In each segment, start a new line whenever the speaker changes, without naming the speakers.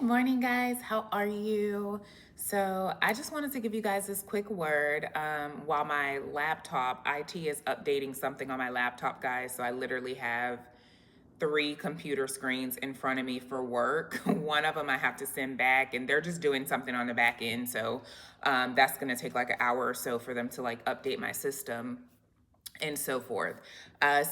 Good morning, guys. How are you? So, I just wanted to give you guys this quick word while my laptop, IT is updating something on my laptop, guys. So, I literally have three computer screens in front of me for work. One of them I have to send back, and they're just doing something on the back end. So, that's going to take like an hour or so for them to like update my system and so forth.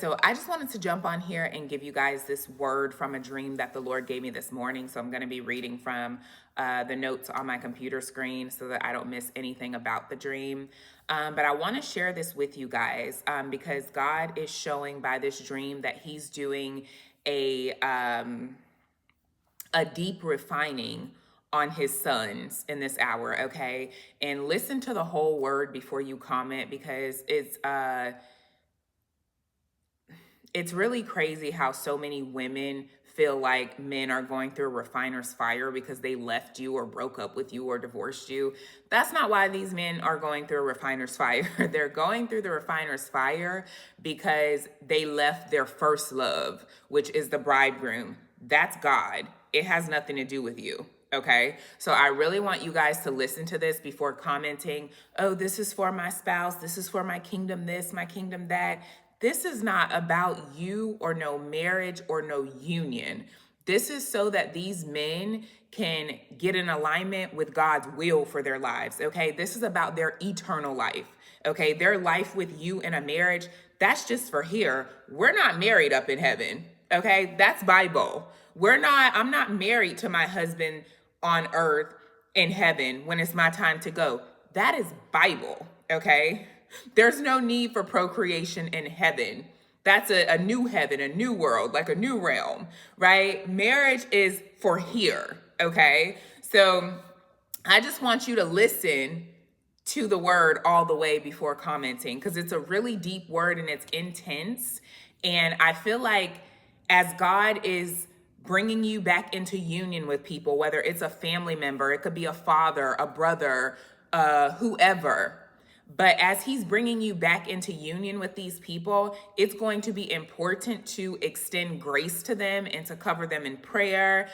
So I just wanted to jump on here and give you guys this word from a dream that the Lord gave me this morning. So I'm going to be reading from the notes on my computer screen so that I don't miss anything about the dream. But I want to share this with you guys because God is showing by this dream that He's doing a deep refining on His sons in this hour. Okay, and listen to the whole word before you comment because it's really crazy how so many women feel like men are going through a refiner's fire because they left you or broke up with you or divorced you. That's not why these men are going through a refiner's fire. They're going through the refiner's fire because they left their first love, which is the bridegroom. That's God. It has nothing to do with you. Okay, so I really want you guys to listen to this before commenting, oh, this is for my spouse, this is for my kingdom this, my kingdom that. This is not about you or no marriage or no union. This is so that these men can get in alignment with God's will for their lives, okay? This is about their eternal life, okay? Their life with you in a marriage, that's just for here. We're not married up in heaven, okay? That's Bible. I'm not married to my husband on earth in heaven when it's my time to go. That is Bible, okay? There's no need for procreation in heaven. That's a new heaven, a new world, like a new realm, right? Marriage is for here, okay? So I just want you to listen to the word all the way before commenting because it's a really deep word and it's intense. And I feel like as God is bringing you back into union with people, whether it's a family member, it could be a father, a brother, whoever. But as He's bringing you back into union with these people, it's going to be important to extend grace to them and to cover them in prayer.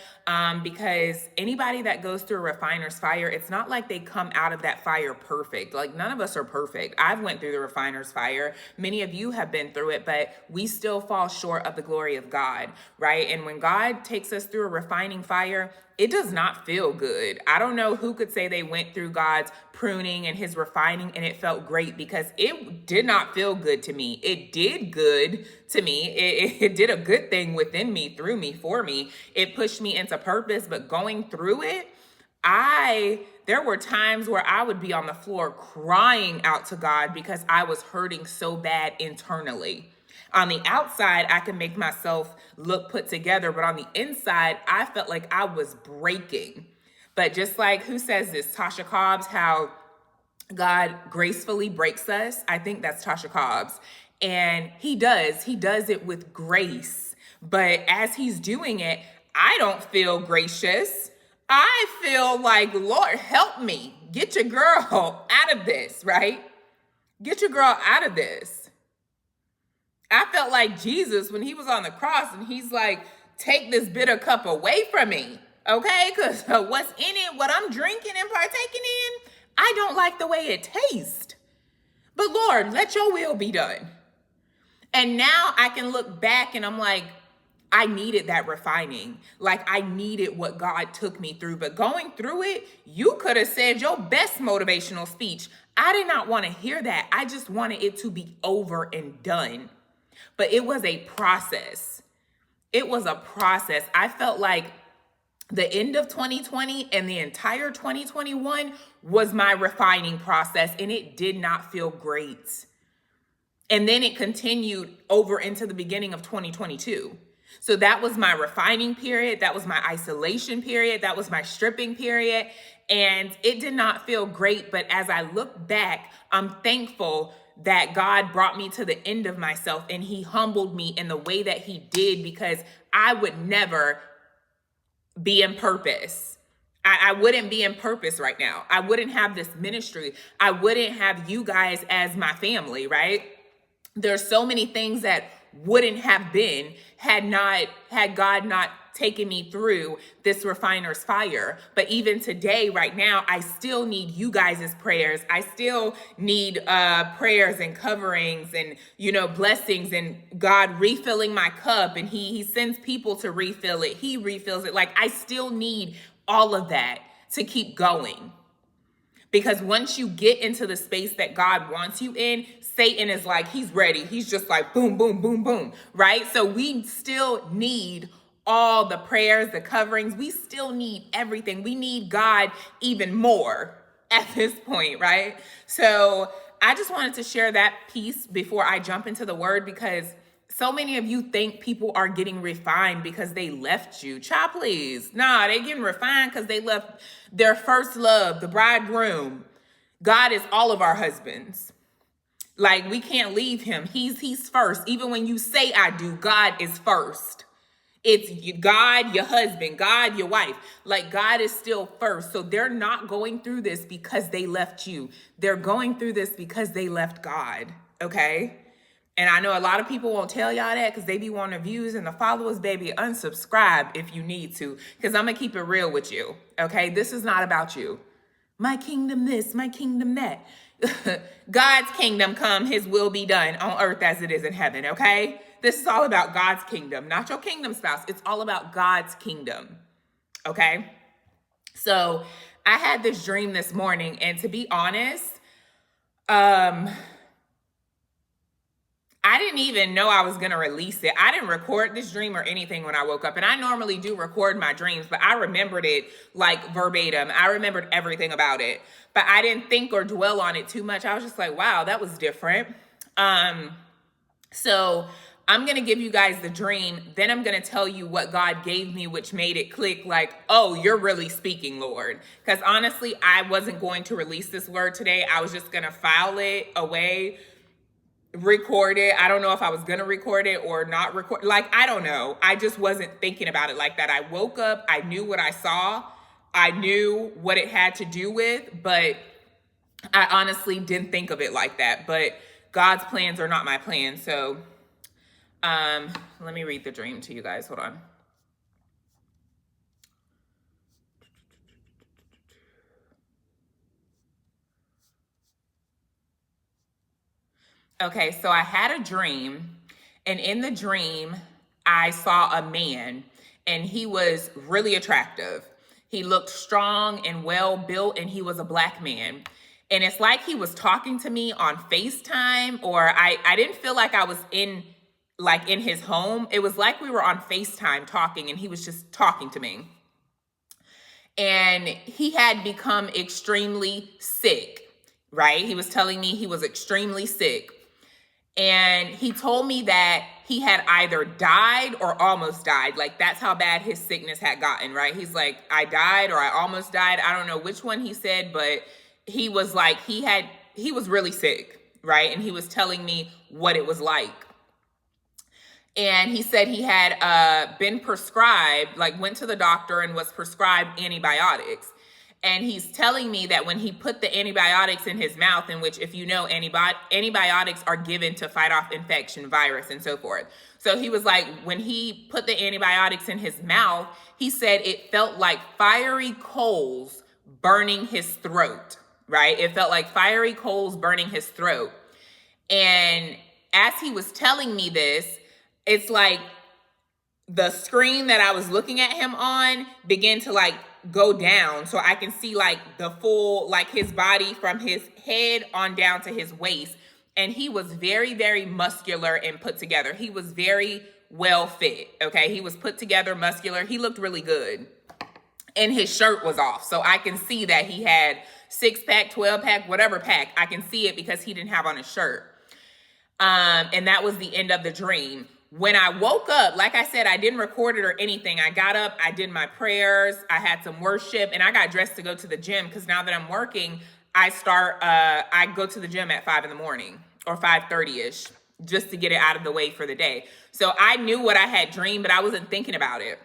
Because anybody that goes through a refiner's fire, it's not like they come out of that fire perfect. Like none of us are perfect. I've went through the refiner's fire. Many of you have been through it, but we still fall short of the glory of God, right? And when God takes us through a refining fire, it does not feel good. I don't know who could say they went through God's pruning and His refining and it felt great because it did not feel good to me. It did good to me. It did a good thing within me, through me, for me. It pushed me into purpose, but going through it, there were times where I would be on the floor crying out to God because I was hurting so bad internally. On the outside, I can make myself look put together, but on the inside, I felt like I was breaking. But just like, who says this? Tasha Cobbs, how God gracefully breaks us. I think that's Tasha Cobbs. And He does it with grace. But as He's doing it, I don't feel gracious. I feel like, Lord, help me. Get your girl out of this, right? Get your girl out of this. I felt like Jesus when He was on the cross and He's like, take this bitter cup away from me, okay? Because what's in it, what I'm drinking and partaking in, I don't like the way it tastes. But Lord, let your will be done. And now I can look back and I'm like, I needed that refining. Like I needed what God took me through. But going through it, you could have said your best motivational speech. I did not want to hear that. I just wanted it to be over and done. But it was a process. It was a process. I felt like the end of 2020 and the entire 2021 was my refining process, and it did not feel great. And then it continued over into the beginning of 2022. So that was my refining period. That was my isolation period. That was my stripping period. And it did not feel great. But as I look back, I'm thankful that God brought me to the end of myself and He humbled me in the way that He did, because I would never be in purpose. I wouldn't be in purpose right now. I wouldn't have this ministry. I wouldn't have you guys as my family, right? There's so many things that wouldn't have been had God not taken me through this refiner's fire. But even today, right now, I still need you guys' prayers. I still need prayers and coverings and, blessings, and God refilling my cup, and he sends people to refill it. He refills it. Like, I still need all of that to keep going. Because once you get into the space that God wants you in, Satan is like, he's ready. He's just like, boom, boom, boom, boom, right? So we still need all the prayers, the coverings. We still need everything. We need God even more at this point, right? So I just wanted to share that piece before I jump into the word, because so many of you think people are getting refined because they left you. Child, please. Nah, they getting refined because they left their first love, the bridegroom. God is all of our husbands. Like, we can't leave him. He's first. Even when you say I do, God is first. It's God, your husband, God, your wife. Like, God is still first. So they're not going through this because they left you. They're going through this because they left God. Okay? And I know a lot of people won't tell y'all that because they be wanting views and the followers. Baby, unsubscribe if you need to, because I'm going to keep it real with you, okay? This is not about you. My kingdom this, my kingdom that. God's kingdom come, his will be done on earth as it is in heaven, okay? This is all about God's kingdom, not your kingdom spouse. It's all about God's kingdom, okay? So I had this dream this morning, and to be honest, I didn't even know I was going to release it. I didn't record this dream or anything when I woke up. And I normally do record my dreams, but I remembered it like verbatim. I remembered everything about it, but I didn't think or dwell on it too much. I was just like, wow, that was different. So I'm going to give you guys the dream. Then I'm going to tell you what God gave me, which made it click like, oh, you're really speaking, Lord. Because honestly, I wasn't going to release this word today. I was just going to file it away, record it. I don't know if I was going to record it or not record. Like, I don't know. I just wasn't thinking about it like that. I woke up. I knew what I saw. I knew what it had to do with, but I honestly didn't think of it like that. But God's plans are not my plans. So let me read the dream to you guys. Hold on. Okay, so I had a dream, and in the dream, I saw a man, and he was really attractive. He looked strong and well built, and he was a black man. And it's like he was talking to me on FaceTime, or I didn't feel like I was in his home. It was like we were on FaceTime talking, and he was just talking to me. And he had become extremely sick, right? He was telling me he was extremely sick. And he told me that he had either died or almost died. Like, that's how bad his sickness had gotten, right? He's like, I died or I almost died. I don't know which one he said, but he was like, he was really sick, right? And he was telling me what it was like. And he said he had been prescribed, like went to the doctor and was prescribed antibiotics. And he's telling me that when he put the antibiotics in his mouth, in which, if you know, antibiotics are given to fight off infection, virus, and so forth. So he was like, when he put the antibiotics in his mouth, he said it felt like fiery coals burning his throat, right? It felt like fiery coals burning his throat. And as he was telling me this, it's like the screen that I was looking at him on began to like go down, so I can see like the full, like his body from his head on down to his waist. And he was very, very muscular and put together. He was very well fit, okay? He was put together, muscular. He looked really good. And his shirt was off, so I can see that he had 6-pack, 12-pack, whatever pack. I can see it because he didn't have on his shirt. And that was the end of the dream. When I woke up, like I said, I didn't record it or anything. I got up, I did my prayers, I had some worship, and I got dressed to go to the gym, because now that I'm working, I go to the gym at 5 in the morning or 5:30-ish, just to get it out of the way for the day. So I knew what I had dreamed, but I wasn't thinking about it.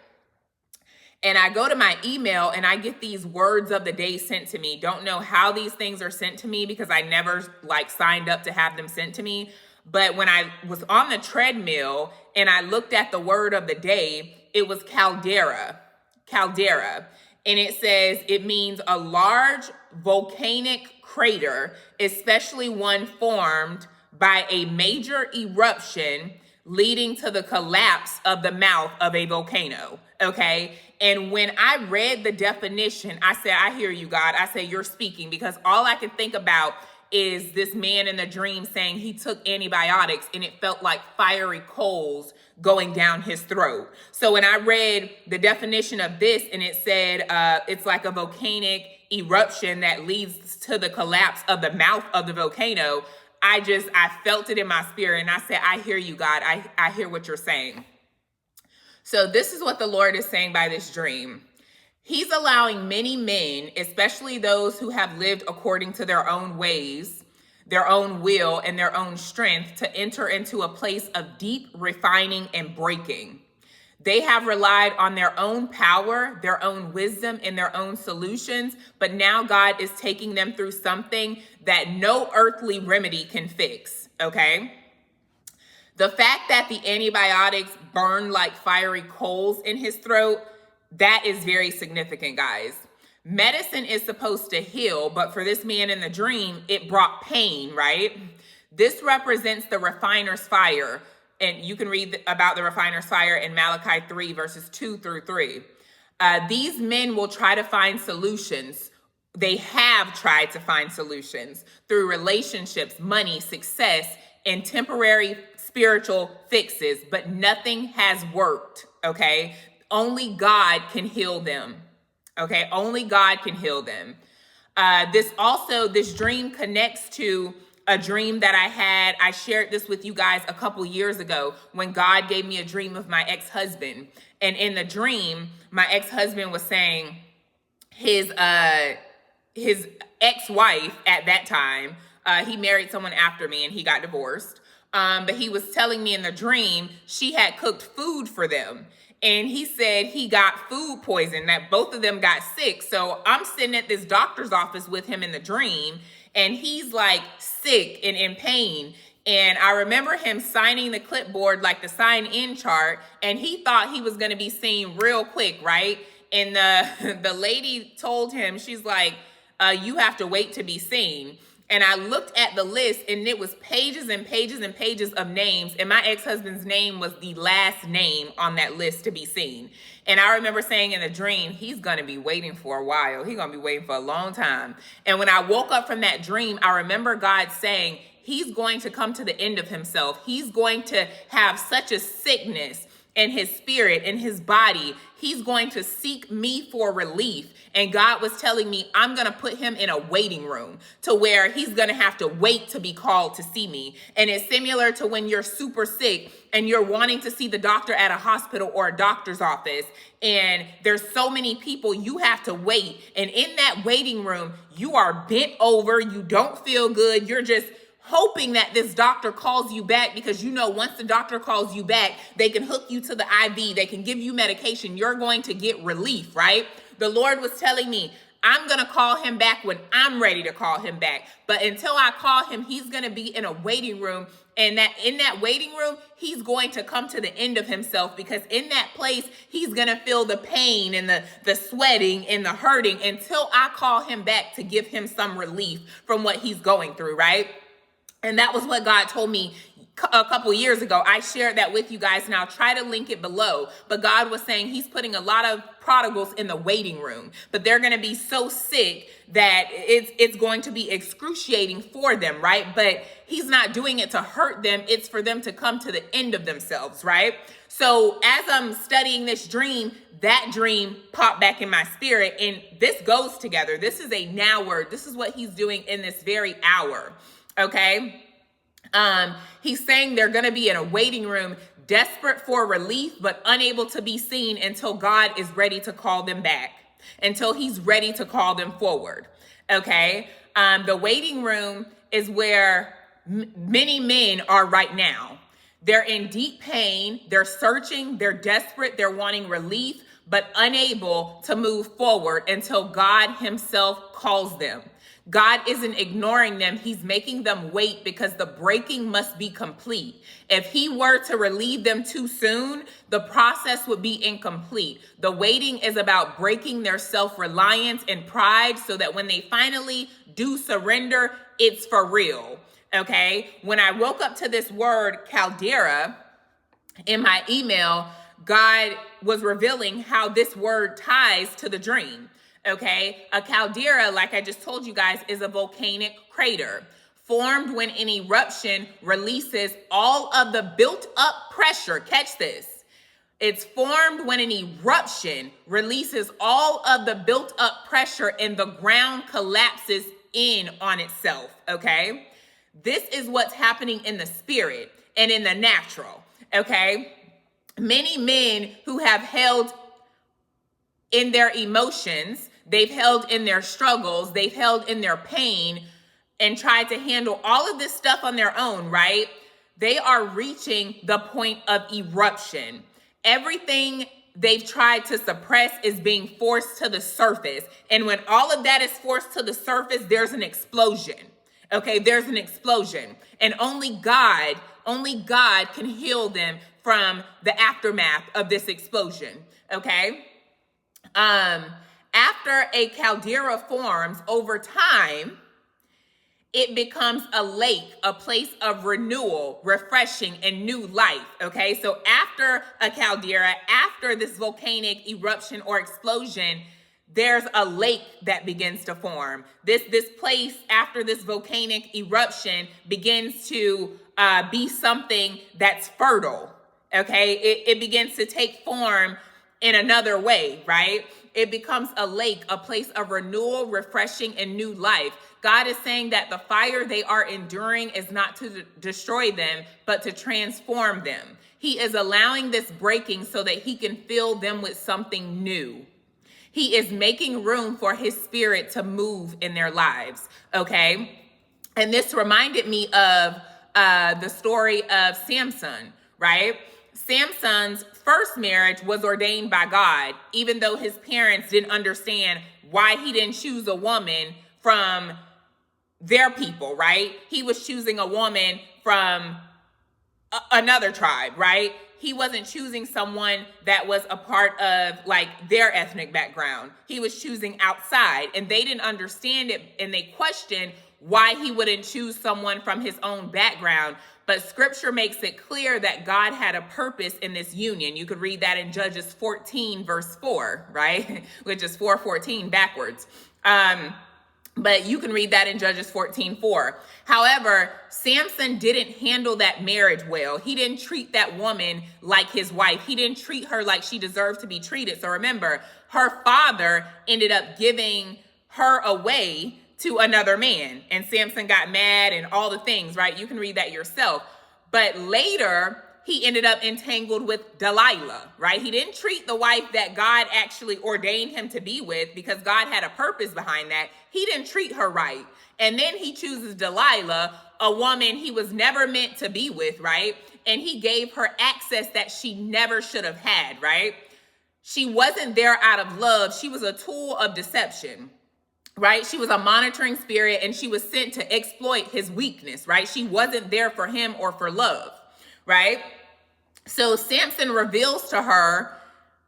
And I go to my email and I get these words of the day sent to me. Don't know how these things are sent to me because I never like signed up to have them sent to me. But when I was on the treadmill and I looked at the word of the day, it was caldera. And it says it means a large volcanic crater, especially one formed by a major eruption leading to the collapse of the mouth of a volcano. Okay. And when I read the definition, I said, I hear you, God. I said, you're speaking, because all I can think about is this man in the dream saying he took antibiotics and it felt like fiery coals going down his throat. So when I read the definition of this and it said it's like a volcanic eruption that leads to the collapse of the mouth of the volcano, I felt it in my spirit and I said, I hear you, God. I hear what you're saying. So this is what the Lord is saying by this dream. He's allowing many men, especially those who have lived according to their own ways, their own will, and their own strength, to enter into a place of deep refining and breaking. They have relied on their own power, their own wisdom, and their own solutions, but now God is taking them through something that no earthly remedy can fix, okay? The fact that the antibiotics burned like fiery coals in his throat, that is very significant, guys. Medicine is supposed to heal, but for this man in the dream, it brought pain, right? This represents the refiner's fire. And you can read about the refiner's fire in Malachi 3, verses 2 through 3. These men will try to find solutions. They have tried to find solutions through relationships, money, success, and temporary spiritual fixes, but nothing has worked, okay? Only God can heal them, okay? Only God can heal them. This dream connects to a dream that I had. I shared this with you guys a couple years ago when God gave me a dream of my ex-husband. And in the dream, my ex-husband was saying his ex-wife at that time, he married someone after me and he got divorced. But he was telling me in the dream, she had cooked food for them. And he said he got food poison, that both of them got sick. So I'm sitting at this doctor's office with him in the dream, and he's like sick and in pain. And I remember him signing the clipboard, like the sign in chart, and he thought he was going to be seen real quick, right? And the lady told him, she's like, you have to wait to be seen. And I looked at the list and it was pages and pages and pages of names. And my ex-husband's name was the last name on that list to be seen. And I remember saying in the dream, he's going to be waiting for a while. He's going to be waiting for a long time. And when I woke up from that dream, I remember God saying, he's going to come to the end of himself. He's going to have such a sickness in his spirit, in his body. He's going to seek me for relief. And God was telling me, I'm going to put him in a waiting room to where he's going to have to wait to be called to see me. And it's similar to when you're super sick and you're wanting to see the doctor at a hospital or a doctor's office. And there's so many people, you have to wait. And in that waiting room, you are bent over. You don't feel good. You're just hoping that this doctor calls you back, because you know once the doctor calls you back, they can hook you to the IV, they can give you medication, you're going to get relief, right? The Lord was telling me, I'm going to call him back when I'm ready to call him back. But until I call him, he's going to be in a waiting room. And that in that waiting room, he's going to come to the end of himself, because in that place, he's going to feel the pain and the sweating and the hurting until I call him back to give him some relief from what he's going through, right? And that was what God told me a couple years ago. I shared that with you guys, and I'll try to link it below. But God was saying he's putting a lot of prodigals in the waiting room, but they're going to be so sick that it's going to be excruciating for them, right? But he's not doing it to hurt them. It's for them to come to the end of themselves, right? So as I'm studying this dream, that dream popped back in my spirit, and this goes together. This is a now word. This is what he's doing in this very hour. Okay. He's saying they're going to be in a waiting room, desperate for relief, but unable to be seen until God is ready to call them back, until he's ready to call them forward. Okay. The waiting room is where many men are right now. They're in deep pain. They're searching. They're desperate. They're wanting relief, but unable to move forward until God himself calls them. God isn't ignoring them. He's making them wait because the breaking must be complete. If he were to relieve them too soon, the process would be incomplete. The waiting is about breaking their self-reliance and pride so that when they finally do surrender, it's for real. Okay? When I woke up to this word, caldera, in my email, God was revealing how this word ties to the dream. Okay, a caldera, like I just told you guys, is a volcanic crater formed when an eruption releases all of the built up pressure. Catch this. It's formed when an eruption releases all of the built up pressure and the ground collapses in on itself. Okay, this is what's happening in the spirit and in the natural. Okay, many men who have held in their emotions, they've held in their struggles, they've held in their pain and tried to handle all of this stuff on their own, right? They are reaching the point of eruption. Everything they've tried to suppress is being forced to the surface. And when all of that is forced to the surface, there's an explosion. Okay, there's an explosion. And only God can heal them from the aftermath of this explosion. Okay? After a caldera forms over time, it becomes a lake, a place of renewal, refreshing, and new life. Okay, so after a caldera, after this volcanic eruption or explosion, there's a lake that begins to form. This place after this volcanic eruption begins to be something that's fertile. Okay, it begins to take form in another way, right? It becomes a lake, a place of renewal, refreshing, and new life. God is saying that the fire they are enduring is not to destroy them, but to transform them. He is allowing this breaking so that he can fill them with something new. He is making room for his spirit to move in their lives, okay? And this reminded me of the story of Samson, right? Samson's first marriage was ordained by God, even though his parents didn't understand why he didn't choose a woman from their people, right? He was choosing a woman from another tribe, right? He wasn't choosing someone that was a part of like their ethnic background. He was choosing outside, and they didn't understand it, and they questioned why he wouldn't choose someone from his own background. But scripture makes it clear that God had a purpose in this union. You could read that in Judges 14 verse 4, right? Which is 4:14 backwards. But you can read that in Judges 14:4. However, Samson didn't handle that marriage well. He didn't treat that woman like his wife. He didn't treat her like she deserved to be treated. So remember, her father ended up giving her away to another man. And Samson got mad and all the things, right? You can read that yourself. But later, he ended up entangled with Delilah, right? He didn't treat the wife that God actually ordained him to be with because God had a purpose behind that. He didn't treat her right. And then he chooses Delilah, a woman he was never meant to be with, right? And he gave her access that she never should have had, right? She wasn't there out of love. She was a tool of deception, right? She was a monitoring spirit, and she was sent to exploit his weakness, right? She wasn't there for him or for love, right? So Samson reveals to her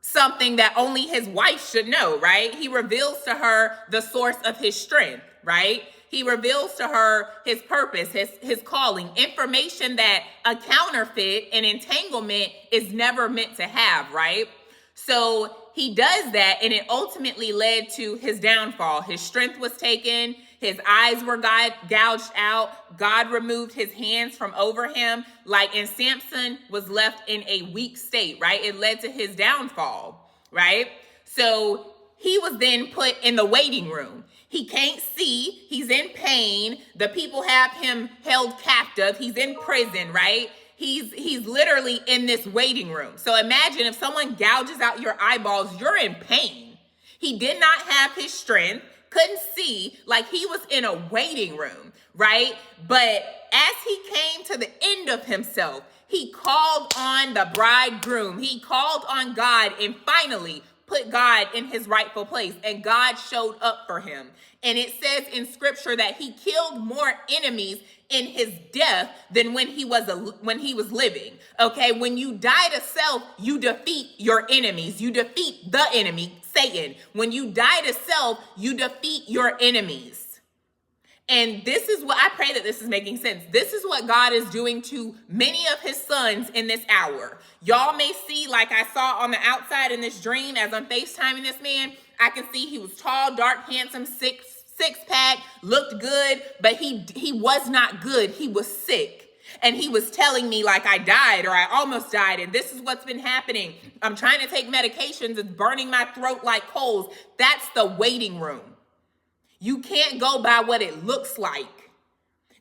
something that only his wife should know, right? He reveals to her the source of his strength, right? He reveals to her his purpose, his calling, information that a counterfeit and entanglement is never meant to have, right? So he does that, and it ultimately led to his downfall. His strength was taken. His eyes were gouged out. God removed his hands from over him. And Samson was left in a weak state, right? It led to his downfall, right? So he was then put in the waiting room. He can't see. He's in pain. The people have him held captive. He's in prison, right? He's literally in this waiting room. So imagine if someone gouges out your eyeballs, you're in pain. He did not have his strength, couldn't see, like he was in a waiting room, right? But as he came to the end of himself, he called on the bridegroom. He called on God and finally put God in his rightful place, and God showed up for him. And it says in scripture that he killed more enemies in his death than when he was living. Okay, when you die to self, you defeat your enemies. You defeat the enemy, Satan. When you die to self, you defeat your enemies. And this is what I pray that this is making sense. This is what God is doing to many of his sons in this hour. Y'all may see, like I saw on the outside in this dream as I'm FaceTiming this man, I can see he was tall, dark, handsome, six pack, looked good, but he was not good. He was sick. And he was telling me like I died or I almost died. And this is what's been happening. I'm trying to take medications. It's burning my throat like coals. That's the waiting room. You can't go by what it looks like.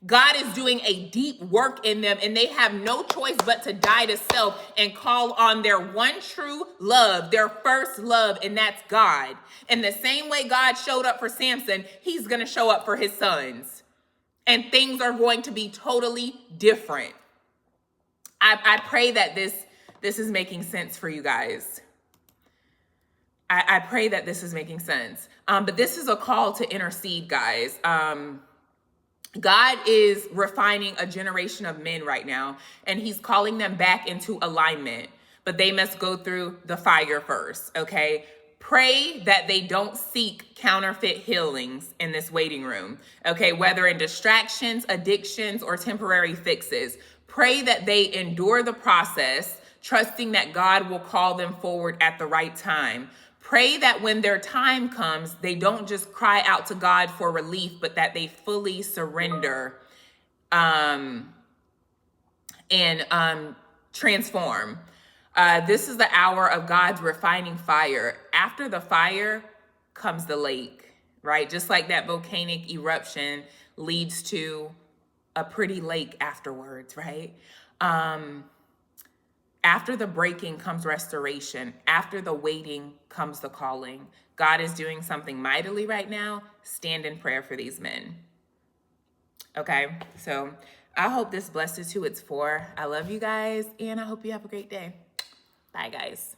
God is doing a deep work in them, and they have no choice but to die to self and call on their one true love, their first love, and that's God. In the same way God showed up for Samson, he's going to show up for his sons. And things are going to be totally different. I pray that this is making sense for you guys. I pray that this is making sense. But this is a call to intercede, guys. God is refining a generation of men right now, and he's calling them back into alignment. But they must go through the fire first, okay? Pray that they don't seek counterfeit healings in this waiting room, okay? Whether in distractions, addictions, or temporary fixes. Pray that they endure the process, trusting that God will call them forward at the right time. Pray that when their time comes, they don't just cry out to God for relief, but that they fully surrender and transform. This is the hour of God's refining fire. After the fire comes the lake, right? Just like that volcanic eruption leads to a pretty lake afterwards, right? After the breaking comes restoration. After the waiting comes the calling. God is doing something mightily right now. Stand in prayer for these men. Okay, so I hope this blesses who it's for. I love you guys, and I hope you have a great day. Bye, guys.